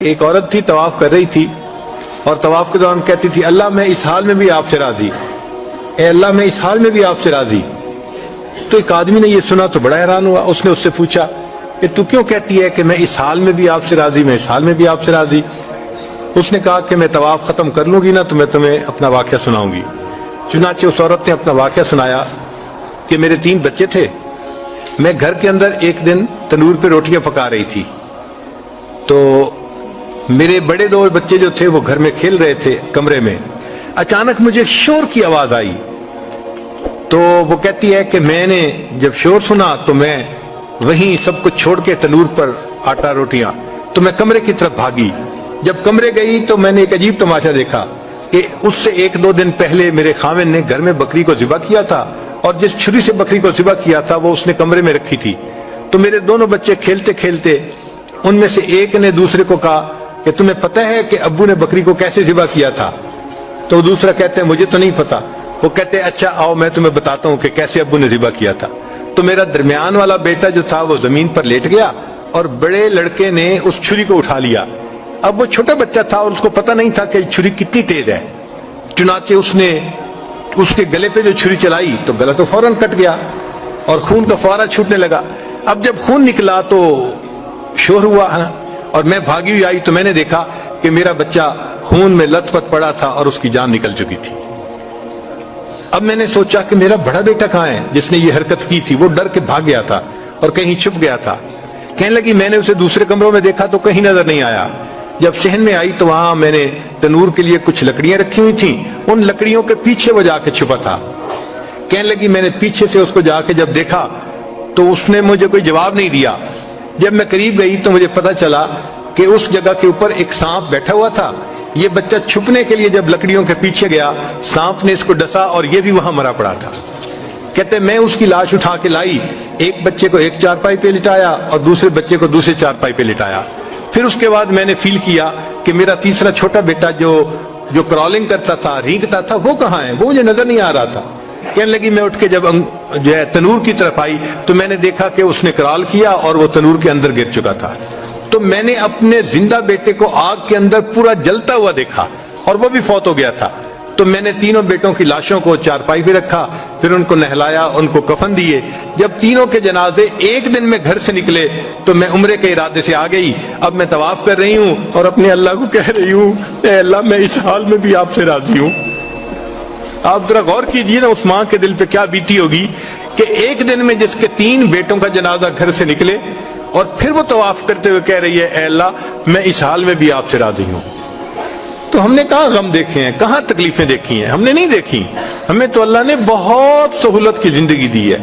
ایک عورت تھی طواف کر رہی تھی اور طواف کے دوران کہتی تھی اللہ میں اس حال میں بھی آپ سے راضی، اے اللہ میں اس حال میں بھی آپ سے راضی۔ تو ایک آدمی نے یہ سنا تو بڑا حیران ہوا، اس نے اس سے پوچھا کہ تو کیوں کہتی ہے کہ میں اس حال میں بھی آپ سے راضی، میں اس حال میں بھی آپ سے راضی؟ اس نے کہا کہ میں طواف ختم کر لوں گی نا تو میں تمہیں اپنا واقعہ سناؤں گی۔ چنانچہ اس عورت نے اپنا واقعہ سنایا کہ میرے 3 بچے تھے، میں گھر کے اندر ایک دن تنور پہ روٹیاں پکا رہی تھی تو میرے بڑے 2 بچے جو تھے وہ گھر میں کھیل رہے تھے کمرے میں، اچانک مجھے شور کی آواز آئی تو وہ کہتی ہے کہ میں نے جب شور سنا تو میں وہیں سب کچھ چھوڑ کے تنور پر آٹا روٹیاں تو میں کمرے کی طرف بھاگی۔ جب کمرے گئی تو میں نے ایک عجیب تماشا دیکھا کہ اس سے 1-2 دن پہلے میرے خاوند نے گھر میں بکری کو ذبح کیا تھا اور جس چھری سے بکری کو ذبح کیا تھا وہ اس نے کمرے میں رکھی تھی۔ تو میرے دونوں بچے کھیلتے کھیلتے ان میں سے ایک نے دوسرے کو کہا کہ تمہیں پتہ ہے کہ ابو نے بکری کو کیسے ذبح کیا تھا؟ تو دوسرا کہتے ہیں مجھے تو نہیں پتا۔ وہ کہتے ہیں اچھا آؤ میں تمہیں بتاتا ہوں کہ کیسے ابو نے ذبح کیا تھا۔ تو میرا درمیان والا بیٹا جو تھا وہ زمین پر لیٹ گیا اور بڑے لڑکے نے اس چھری کو اٹھا لیا۔ اب وہ چھوٹا بچہ تھا اور اس کو پتہ نہیں تھا کہ چھری کتنی تیز ہے، چنانچہ اس نے اس کے گلے پہ جو چھری چلائی تو گلا تو فوراً کٹ گیا اور خون کا فوارہ چھوٹنے لگا۔ اب جب خون نکلا تو شور ہوا اور میں بھاگی ہوئی آئی تو میں نے دیکھا کہ میرا بچہ خون میں لت پت پڑا تھا اور اس کی جان نکل چکی تھی۔ اب میں نے سوچا کہ میرا بڑا بیٹا کہاں ہے جس نے یہ حرکت کی تھی؟ وہ ڈر کے بھاگ گیا تھا اور کہیں چھپ گیا تھا۔ کہنے لگی میں نے اسے دوسرے کمروں میں دیکھا تو کہیں نظر نہیں آیا۔ جب صحن میں آئی تو وہاں میں نے تنور کے لیے کچھ لکڑیاں رکھی ہوئی تھیں، ان لکڑیوں کے پیچھے وہ جا کے چھپا تھا۔ کہنے لگی میں نے پیچھے سے اس کو جا کے جب دیکھا تو اس نے مجھے کوئی جواب نہیں دیا۔ جب میں قریب گئی تو مجھے پتا چلا کہ اس جگہ کے اوپر ایک سانپ بیٹھا ہوا تھا۔ یہ بچہ چھپنے کے لیے جب لکڑیوں کے پیچھے گیا سانپ نے اس کو ڈسا اور یہ بھی وہاں مرا پڑا تھا۔ کہتے میں اس کی لاش اٹھا کے لائی، ایک بچے کو ایک چارپائی پہ لٹایا اور دوسرے بچے کو دوسرے چارپائی پہ لٹایا۔ پھر اس کے بعد میں نے فیل کیا کہ میرا تیسرا چھوٹا بیٹا جو کرالنگ کرتا تھا، رینگتا تھا، وہ کہاں ہے؟ وہ مجھے نظر نہیں آ رہا تھا۔ کہنے لگی میں اٹھ کے جب جو ہے تنور کی طرف آئی تو میں نے دیکھا کہ اس نے کرال کیا اور وہ تنور کے اندر گر چکا تھا۔ تو میں نے اپنے زندہ بیٹے کو آگ کے اندر پورا جلتا ہوا دیکھا اور وہ بھی فوت ہو گیا تھا۔ تو میں نے تینوں بیٹوں کی لاشوں کو چارپائی پہ رکھا، پھر ان کو نہلایا، ان کو کفن دیے۔ جب تینوں کے جنازے ایک دن میں گھر سے نکلے تو میں عمرے کے ارادے سے آ گئی۔ اب میں طواف کر رہی ہوں اور اپنے اللہ کو کہہ رہی ہوں اے اللہ میں اس حال میں بھی آپ سے راضی ہوں۔ آپ ذرا غور کیجئے نا اس ماں کے دل پہ کیا بیتی ہوگی کہ ایک دن میں جس کے 3 بیٹوں کا جنازہ گھر سے نکلے اور پھر وہ طواف کرتے ہوئے کہہ رہی ہے اے اللہ میں اس حال میں بھی آپ سے راضی ہوں۔ تو ہم نے کہاں غم دیکھے ہیں، کہاں تکلیفیں دیکھی ہیں؟ ہم نے نہیں دیکھی۔ ہمیں تو اللہ نے بہت سہولت کی زندگی دی ہے۔